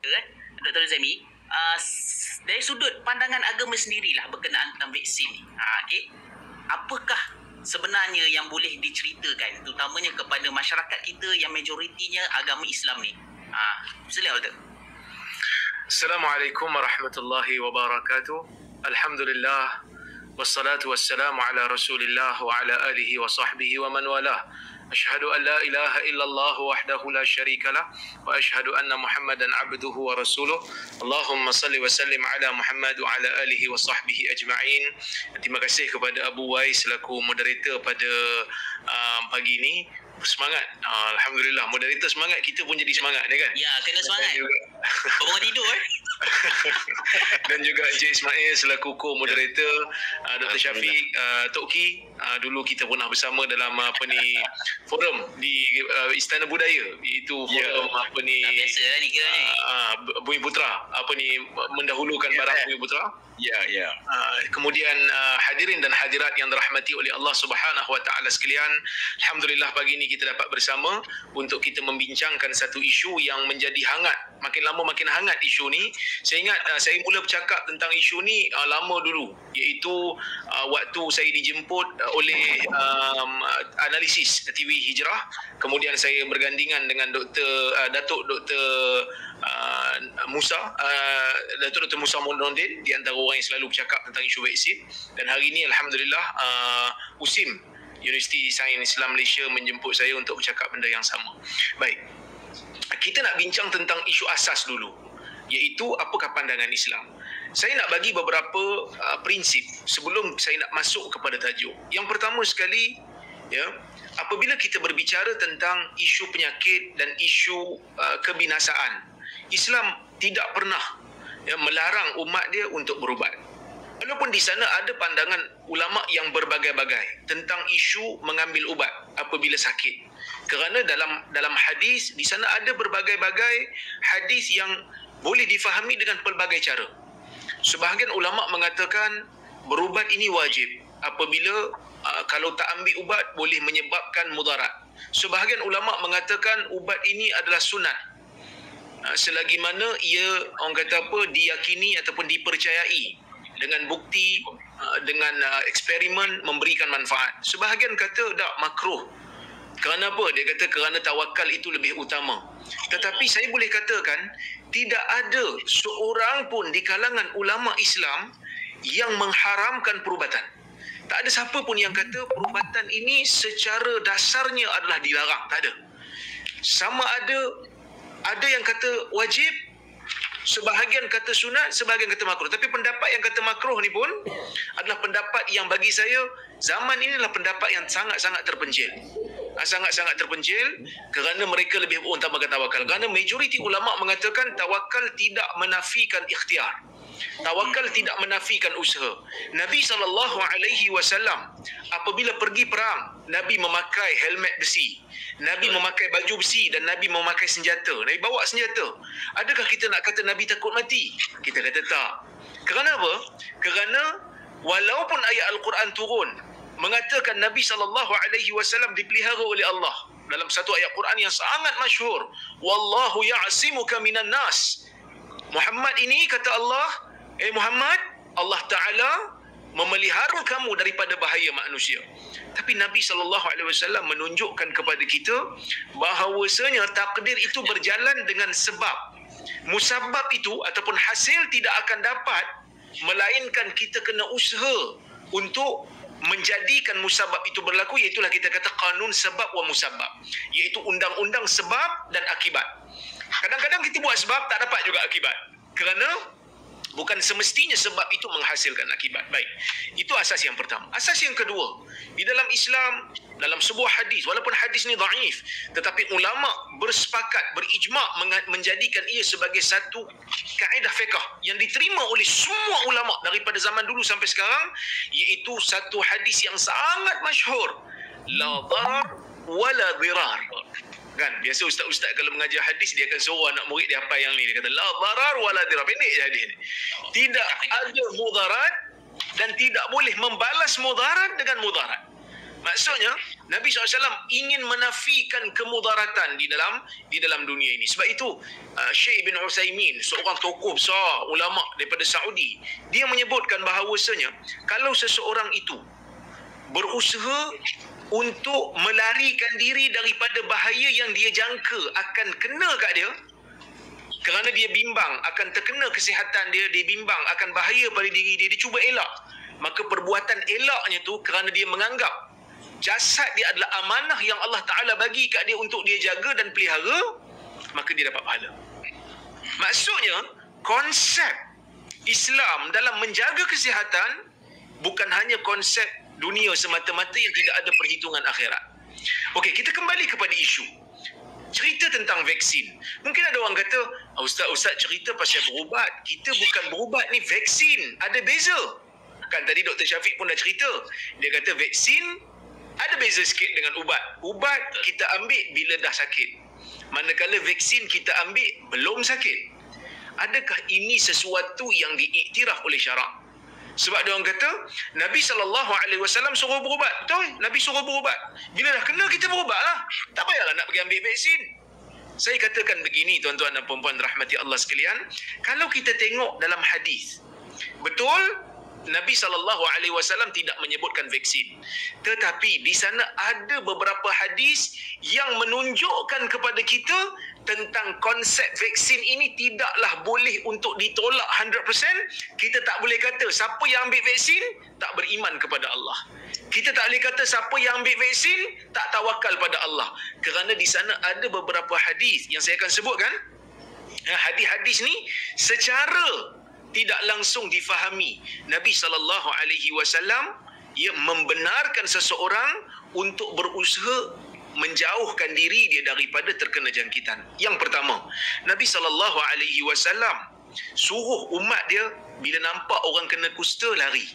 kan, Dr. Zaimi, dari sudut pandangan agama sendirilah berkenaan tentang vaksin ni. Okey. Apakah sebenarnya yang boleh diceritakan terutamanya kepada masyarakat kita yang majoritinya agama Islam ni? Silakan Dr. Assalamualaikum warahmatullahi wabarakatuh. Alhamdulillah wassalatu wassalamu ala Rasulillah wa ala alihi wa sahbihi wa man walah. Asyhadu an la ilaha illallah wahdahu la syarikalah wa asyhadu anna Muhammadan abduhu wa rasuluh. Allahumma salli wa sallim ala Muhammad wa ala alihi wa sahbihi ajma'in. Terima kasih kepada Abu Wais selaku moderator pada pagi ini. Semangat. Alhamdulillah, moderator semangat, kita pun jadi semangat ni kan? Ya, kena semangat. Bangun tidur Dan juga Encik Ismail selaku co-moderator, Dr. Syafiq, Tok Ki, dulu kita pernah bersama dalam forum di Istana Budaya, iaitu forum biasa lah ni kira ni. Bumi Putra, mendahulukan barang Bumi Putra. Kemudian hadirin dan hadirat yang dirahmati oleh Allah Subhanahu wa taala sekalian, alhamdulillah pagi ini kita dapat bersama untuk kita membincangkan satu isu yang menjadi hangat. Makin lama makin hangat isu ni. Saya ingat saya mula bercakap tentang isu ni lama dulu, iaitu waktu saya dijemput oleh analisis TV Hijrah. Kemudian saya bergandingan dengan Datuk Dr. Dr. Musa Monondin, di antara orang yang selalu bercakap tentang isu vaksin. Dan hari ini alhamdulillah USIM, Universiti Sains Islam Malaysia, menjemput saya untuk bercakap benda yang sama. Baik, kita nak bincang tentang isu asas dulu, iaitu apakah pandangan Islam. Saya nak bagi beberapa prinsip sebelum saya nak masuk kepada tajuk. Yang pertama sekali, apabila kita berbicara tentang isu penyakit dan isu kebinasaan, Islam tidak pernah melarang umat dia untuk berubat. Walaupun di sana ada pandangan ulama yang berbagai-bagai tentang isu mengambil ubat apabila sakit. Kerana dalam hadis di sana ada berbagai-bagai hadis yang boleh difahami dengan pelbagai cara. Sebahagian ulama mengatakan berubat ini wajib apabila kalau tak ambil ubat boleh menyebabkan mudarat. Sebahagian ulama mengatakan ubat ini adalah sunat selagi mana ia diyakini ataupun dipercayai dengan bukti, dengan eksperimen memberikan manfaat. Sebahagian kata tak, makruh. Kerana apa? Dia kata kerana tawakal itu lebih utama. Tetapi saya boleh katakan tidak ada seorang pun di kalangan ulama Islam yang mengharamkan perubatan. Tak ada siapa pun yang kata perubatan ini secara dasarnya adalah dilarang. Tak ada. Sama ada yang kata wajib, sebahagian kata sunat, sebahagian kata makruh. Tapi pendapat yang kata makruh ni pun adalah pendapat yang bagi saya zaman ini adalah pendapat yang sangat-sangat terpencil. Sangat-sangat terpencil kerana mereka lebih mengutamakan tawakal. Kerana majoriti ulama mengatakan tawakal tidak menafikan ikhtiar. Tawakal tidak menafikan usaha. Nabi SAW apabila pergi perang, Nabi memakai helmet besi, Nabi memakai baju besi, dan Nabi memakai senjata. Nabi bawa senjata. Adakah kita nak kata Nabi takut mati? Kita kata tak. Kerana apa? Kerana walaupun ayat Al-Quran turun mengatakan Nabi SAW dipelihara oleh Allah dalam satu ayat Quran yang sangat masyhur, wallahu ya'simuka minan nas. Muhammad ini kata Allah, Muhammad, Allah Ta'ala memelihara kamu daripada bahaya manusia. Tapi Nabi SAW menunjukkan kepada kita bahawasanya takdir itu berjalan dengan sebab. Musabab itu ataupun hasil tidak akan dapat melainkan kita kena usaha untuk menjadikan musabab itu berlaku, iaitulah kita kata kanun sebab wa musabab, iaitu undang-undang sebab dan akibat. Kadang-kadang kita buat sebab tak dapat juga akibat, kerana bukan semestinya sebab itu menghasilkan akibat. Baik, itu asas yang pertama. Asas yang kedua, di dalam Islam, dalam sebuah hadis, walaupun hadis ni dhaif, tetapi ulama bersepakat, berijma' menjadikan ia sebagai satu kaedah fiqh yang diterima oleh semua ulama daripada zaman dulu sampai sekarang, iaitu satu hadis yang sangat masyhur, la darar wala dirar. Kan, biasa ustaz-ustaz kalau mengajar hadis dia akan suruh anak murid dia hafal yang ni. Dia kata la darar wala dirar. Pendek je hadis ni. Tidak ada mudarat dan tidak boleh membalas mudarat dengan mudarat. Maksudnya Nabi SAW ingin menafikan kemudaratan di dalam dunia ini. Sebab itu Syekh bin Utsaimin, seorang tokoh besar ulama daripada Saudi, dia menyebutkan bahawasanya kalau seseorang itu berusaha untuk melarikan diri daripada bahaya yang dia jangka akan kena kat dia, kerana dia bimbang akan terkena kesihatan dia, dia bimbang akan bahaya pada diri dia, dia cuba elak, maka perbuatan elaknya tu kerana dia menganggap jasad dia adalah amanah yang Allah Ta'ala bagi kat dia untuk dia jaga dan pelihara, maka dia dapat pahala. Maksudnya, konsep Islam dalam menjaga kesihatan bukan hanya konsep dunia semata-mata yang tidak ada perhitungan akhirat. Okey, kita kembali kepada isu. Cerita tentang vaksin. Mungkin ada orang kata, Ustaz cerita pasal berubat. Kita bukan berubat ni, vaksin. Ada beza. Kan tadi Dr. Syafiq pun dah cerita. Dia kata vaksin ada beza sikit dengan ubat. Ubat kita ambil bila dah sakit. Manakala vaksin kita ambil belum sakit. Adakah ini sesuatu yang diiktiraf oleh syarak? Sebab dia orang kata Nabi SAW suruh berubat. Betul? Nabi suruh berubat. Bila dah kena kita berubatlah. Tak payahlah nak pergi ambil vaksin. Saya katakan begini tuan-tuan dan puan-puan rahmati Allah sekalian. Kalau kita tengok dalam hadis, betul Nabi SAW tidak menyebutkan vaksin. Tetapi di sana ada beberapa hadis yang menunjukkan kepada kita tentang konsep vaksin ini tidaklah boleh untuk ditolak 100%. Kita tak boleh kata siapa yang ambil vaksin tak beriman kepada Allah. Kita tak boleh kata siapa yang ambil vaksin tak tawakal pada Allah. Kerana di sana ada beberapa hadis yang saya akan sebutkan. Hadis-hadis ni secara tidak langsung difahami. Nabi SAW ia membenarkan seseorang untuk berusaha menjauhkan diri dia daripada terkena jangkitan. Yang pertama, Nabi SAW suruh umat dia bila nampak orang kena kusta lari,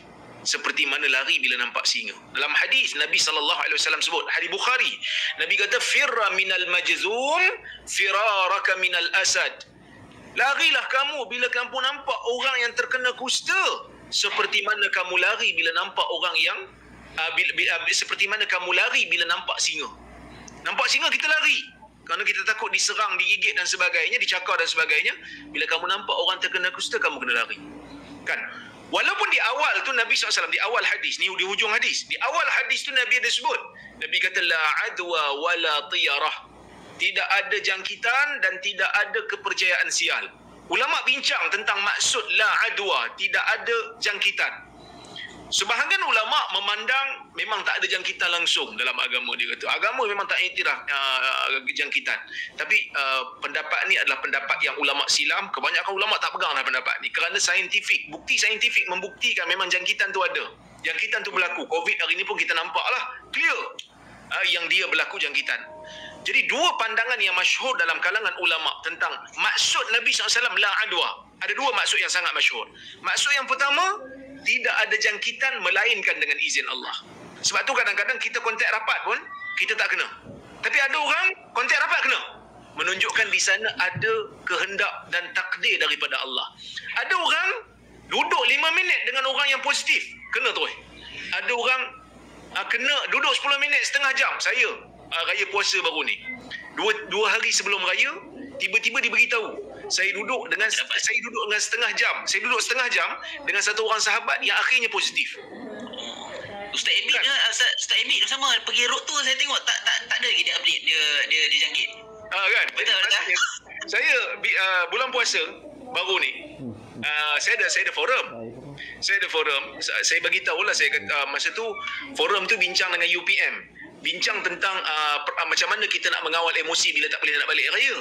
seperti mana lari bila nampak singa. Dalam hadis Nabi SAW sebut, hadis Bukhari, Nabi kata firra minal majzum firaraka minal asad. Larilah kamu bila kamu nampak orang yang terkena kusta, seperti mana kamu lari bila nampak orang yang seperti mana kamu lari bila nampak singa. Nampak singa kita lari kerana kita takut diserang, digigit dan sebagainya, dicakar dan sebagainya. Bila kamu nampak orang terkena kusta, kamu kena lari. Kan? Walaupun di awal tu Nabi SAW, di awal hadis ni, di hujung hadis, di awal hadis tu Nabi ada sebut, Nabi kata la adwa wala tiyarah. Tidak ada jangkitan dan tidak ada kepercayaan sial. Ulama bincang tentang maksud la adwa, tidak ada jangkitan. Sebahagian ulama memandang memang tak ada jangkitan langsung dalam agama. Dia kata agama memang tak iktiraf jangkitan. Tapi pendapat ni adalah pendapat yang ulama silam. Kebanyakan ulama tak pegang pendapat ni kerana saintifik, bukti saintifik membuktikan memang jangkitan tu ada. Jangkitan tu berlaku. Covid hari ni pun kita nampak lah clear yang dia berlaku jangkitan. Jadi dua pandangan yang masyhur dalam kalangan ulama tentang maksud Nabi SAW la adwa. Ada dua maksud yang sangat masyhur. Maksud yang pertama, tidak ada jangkitan melainkan dengan izin Allah. Sebab tu kadang-kadang kita kontak rapat pun kita tak kena. Tapi ada orang kontak rapat kena. Menunjukkan di sana ada kehendak dan takdir daripada Allah. Ada orang duduk 5 minit dengan orang yang positif, kena terus. Ada orang kena duduk 10 minit, setengah jam. Saya raya puasa baru ni, dua hari sebelum raya, tiba-tiba diberitahu saya duduk dengan setengah jam. Saya duduk setengah jam dengan satu orang sahabat yang akhirnya positif. Ustaz Ebit kan? Ustaz Ebit sama pergi road tu, saya tengok tak ada lagi dia update dia dijangkit. Kan? Betul. Saya bulan puasa baru ni, saya ada forum. Saya bagi tahulah, saya kata masa tu forum tu bincang dengan UPM. Bincang tentang macam mana kita nak mengawal emosi bila tak boleh nak balik raya.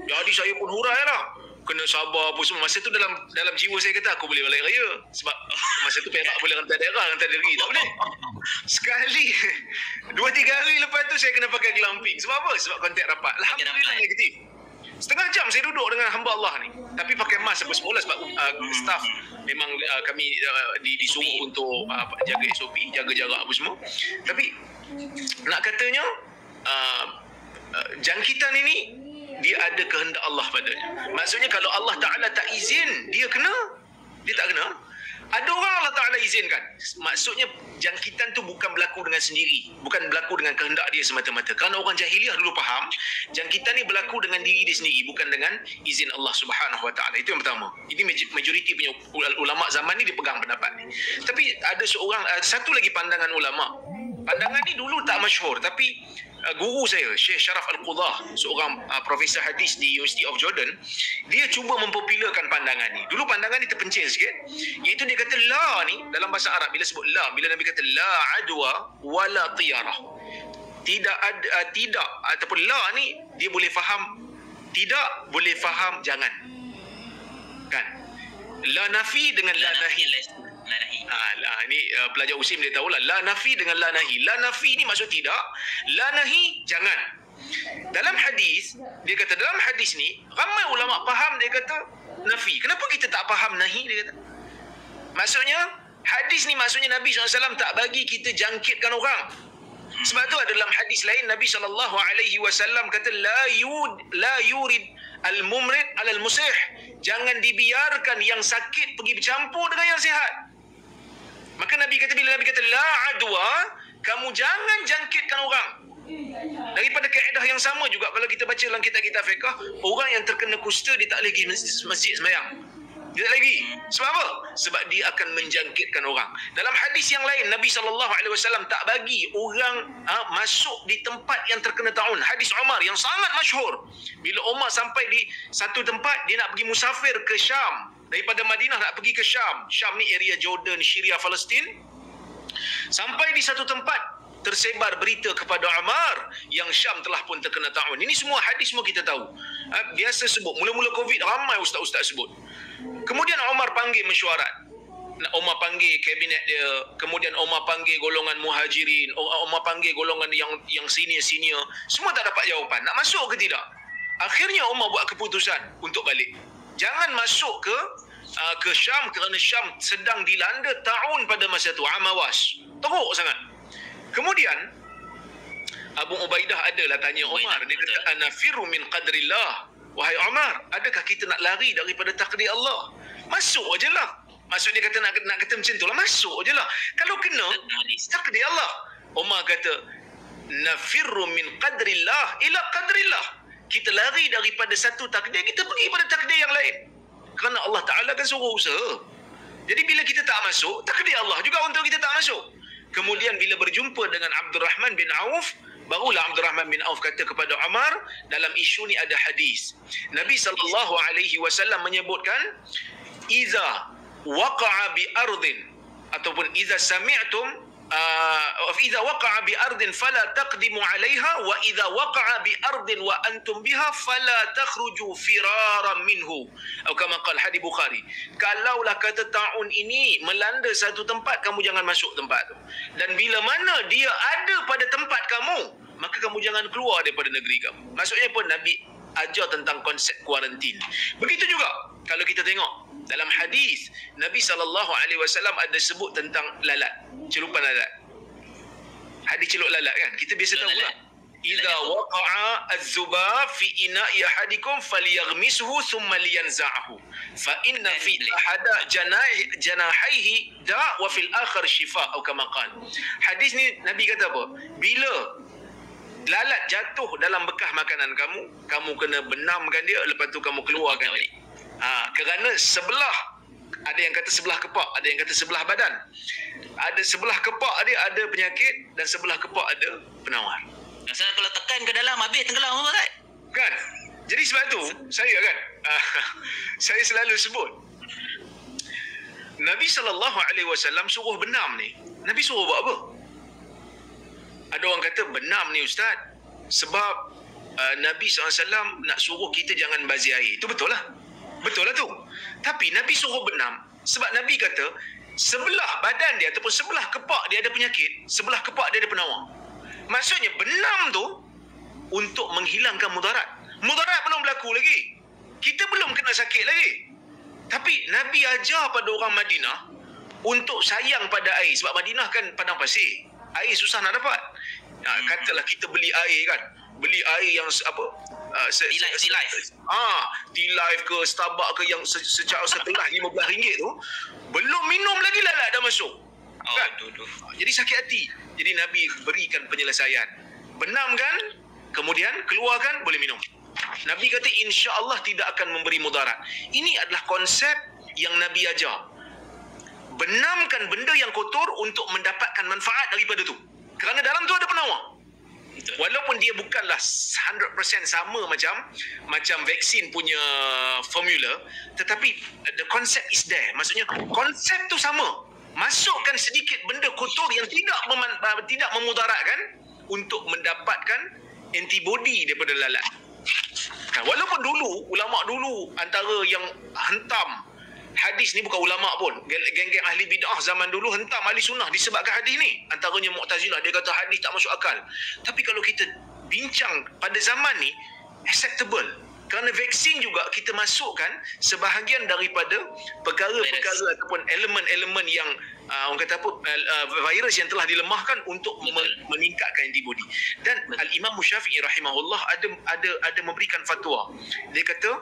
Jadi saya pun hurai lah. Kena sabar apa semua. Masa tu dalam jiwa saya kata aku boleh balik raya. Sebab masa tu Perak boleh rantai daerah, rantai negeri. Tak boleh. Sekali 2-3 hari lepas tu saya kena pakai glamping. Sebab apa? Sebab kontak rapat. Alhamdulillah negatif. Setengah jam saya duduk dengan hamba Allah ni. Tapi pakai mask apa semua sebab staff memang kami disuruh untuk jaga SOP, jaga jarak apa semua. Tapi nak katanya jangkitan ini dia ada kehendak Allah padanya. Maksudnya kalau Allah Ta'ala tak izin, dia kena, dia tak kena. Ada orang Allah Ta'ala izinkan. Maksudnya jangkitan tu bukan berlaku dengan sendiri. Bukan berlaku dengan kehendak dia semata-mata. Kerana orang jahiliah dulu faham, jangkitan ni berlaku dengan diri dia sendiri, bukan dengan izin Allah Subhanahu Wa Ta'ala. Itu yang pertama. Ini majoriti punya ulama zaman ni dia pegang pendapat ni. Tapi ada satu lagi pandangan ulama. Pandangan ni dulu tak masyhur, tapi guru saya, Syekh Sharaf Al-Qudah, seorang profesor hadis di University of Jordan, dia cuba mempopularkan pandangan ni. Dulu pandangan ni terpencil sikit, iaitu dia kata la ni dalam bahasa Arab, bila sebut la, bila Nabi kata la adwa wala tiyarah, tidak ataupun la ni dia boleh faham tidak, boleh faham jangan, kan? La nafi dengan la nahi. Ini pelajar usim dia tahulah. La nafi dengan la nahi. La nafi ni maksud tidak, la nahi jangan. Dalam hadis, dia kata dalam hadis ni ramai ulama faham, dia kata nafi. Kenapa kita tak faham nahi, dia kata? Maksudnya hadis ni maksudnya Nabi SAW tak bagi kita jangkitkan orang. Sebab tu ada dalam hadis lain Nabi SAW kata la yurid al-mumrid alal musih. Jangan dibiarkan yang sakit pergi bercampur dengan yang sihat. Maka Nabi kata, bila Nabi kata la adwa, kamu jangan jangkitkan orang. Daripada kaedah yang sama juga kalau kita baca dalam kitab-kitab fiqh, orang yang terkena kusta dia tak lagi masjid sembahyang. Dia tak lagi. Sebab apa? Sebab dia akan menjangkitkan orang. Dalam hadis yang lain Nabi SAW tak bagi orang masuk di tempat yang terkena taun. Hadis Umar yang sangat masyhur. Bila Umar sampai di satu tempat, dia nak pergi musafir ke Syam. Daripada Madinah nak pergi ke Syam. Syam ni area Jordan, Syria, Palestin. Sampai di satu tempat, tersebar berita kepada Umar yang Syam telah pun terkena ta'un. Ini semua hadis semua kita tahu. Biasa sebut. Mula-mula Covid ramai ustaz-ustaz sebut. Kemudian Umar panggil mesyuarat. Umar panggil kabinet dia. Kemudian Umar panggil golongan muhajirin. Umar panggil golongan yang senior-senior. Semua tak dapat jawapan. Nak masuk ke tidak? Akhirnya Umar buat keputusan untuk balik. Jangan masuk ke Syam kerana Syam sedang dilanda ta'un pada masa itu. Amawas. Teruk sangat. Kemudian Abu Ubaidah adalah tanya Umar. Dia kata, anafiru min qadrillah. Wahai Umar, adakah kita nak lari daripada takdir Allah? Masuk je lah. Maksud dia kata nak kata macam tu lah. Masuk je lah. Kalau kena, takdir Allah. Umar kata, nafiru min qadrillah ila qadrillah. Kita lari daripada satu takdir, kita pergi pada takdir yang lain. Kerana Allah Ta'ala kan suruh usaha. Jadi bila kita tak masuk, takdir Allah juga untuk kita tak masuk. Kemudian bila berjumpa dengan Abdurrahman bin Auf, barulah Abdurrahman bin Auf kata kepada Umar, dalam isu ni ada hadis. Nabi SAW menyebutkan, iza waqa'a bi ardin, ataupun iza sami'tum إذا وقع بأرض فلا تقدموا عليها وإذا وقع بأرض وأنتم بها فلا تخرجوا فرارا منه atau kama qala hadis Bukhari. Kalaulah kata taun ini melanda satu tempat, kamu jangan masuk tempat tu. Dan bila mana dia ada pada tempat kamu, maka kamu jangan keluar daripada negeri kamu. Maksudnya pun Nabi ajar tentang konsep kuarantin. Begitu juga kalau kita tengok dalam hadis Nabi SAW ada sebut tentang lalat, celupan lalat. Hadis celuk lalat kan, kita biasa tahu lah. Idza waqa'a az-zubab fi ina'i ahadikum falyaghmishu thumma liyanza'hu fa inna fi ahada janahaihi da' wa fil akhir shifa' atau kama qala. Hadis ni Nabi kata apa? Bila lalat jatuh dalam bekas makanan kamu, kamu kena benamkan dia, lepas tu kamu keluarkan balik. Kerana sebelah, ada yang kata sebelah kepak, ada yang kata sebelah badan. Ada sebelah kepak dia ada penyakit dan sebelah kepak ada penawar. Maksudnya kalau tekan ke dalam habis tenggelam apa kan? Kan? Jadi sebab tu saya kan saya selalu sebut Nabi SAW suruh benam ni. Nabi suruh buat apa? Ada orang kata benam ni ustaz sebab Nabi SAW nak suruh kita jangan bazir air. Itu betul lah. Betul lah tu. Tapi Nabi suruh benam sebab Nabi kata sebelah badan dia ataupun sebelah kepak dia ada penyakit, sebelah kepak dia ada penawar. Maksudnya benam tu untuk menghilangkan mudarat. Mudarat belum berlaku lagi. Kita belum kena sakit lagi. Tapi Nabi ajar pada orang Madinah untuk sayang pada air. Sebab Madinah kan padang pasir. Air susah nak dapat. Katalah kita beli air kan. Beli air yang T-Life ke Starbucks ke yang secara setelah RM15 tu, belum minum lagi lalat dah masuk. Kan? Jadi sakit hati. Jadi Nabi berikan penyelesaian. Benamkan, kemudian keluarkan, boleh minum. Nabi kata insya-Allah tidak akan memberi mudarat. Ini adalah konsep yang Nabi ajar. Benamkan benda yang kotor untuk mendapatkan manfaat daripada tu. Kerana dalam tu ada penawar. Walaupun dia bukanlah 100% sama macam vaksin punya formula, tetapi the concept is there. Maksudnya konsep tu sama. Masukkan sedikit benda kotor yang tidak memudaratkan untuk mendapatkan antibody daripada lalat. Walaupun dulu ulama dulu antara yang hentam hadis ni, bukan ulama pun, geng-geng ahli bid'ah zaman dulu hentam ahli sunnah disebabkan hadis ni. Antaranya Mu'tazilah, dia kata hadis tak masuk akal. Tapi kalau kita bincang pada zaman ni, acceptable. Kerana vaksin juga kita masukkan sebahagian daripada perkara-perkara ataupun elemen-elemen yang orang kata apa, virus yang telah dilemahkan untuk meningkatkan antibody. Dan Al-Imam Syafi'i rahimahullah ada memberikan fatwa. Dia kata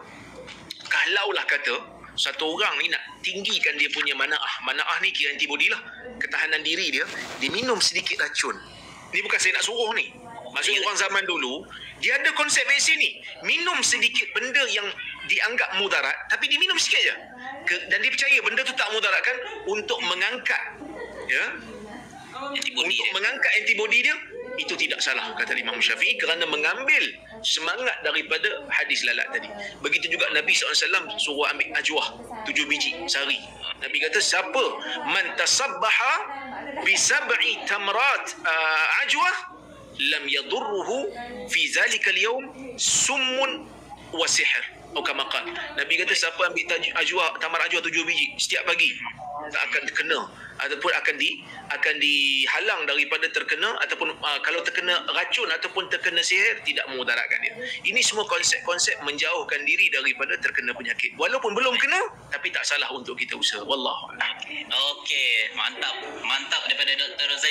kalaulah kata satu orang ni nak tinggikan dia punya mana'ah ni kira antibody lah, ketahanan diri dia minum sedikit racun. Ni bukan saya nak suruh ni. Maksudnya orang zaman dulu dia ada konsep vaksin ni, minum sedikit benda yang dianggap mudarat, tapi dia minum sikit je. Dan dia percaya benda tu tak mudaratkan untuk mengangkat mengangkat antibody dia. Itu tidak salah kata Imam Syafi'i, kerana mengambil semangat daripada hadis lalat tadi. Begitu juga Nabi SAW suruh ambil ajwah 7 biji sehari. Nabi kata siapa man tasabbaha bi sab'i tamrat ajwah lam yadurruhu fi zalika al-yawm summun wa sihr. Atau kama qala, Nabi kata siapa ambil tamar ajwah 7 biji setiap pagi, tak akan terkena ataupun akan dihalang daripada terkena, ataupun kalau terkena racun ataupun terkena sihir tidak memudaratkan dia. Ini semua konsep-konsep menjauhkan diri daripada terkena penyakit. Walaupun belum kena, tapi tak salah untuk kita usaha. Wallahu a'lam. Okey, mantap daripada Dr. Zaid.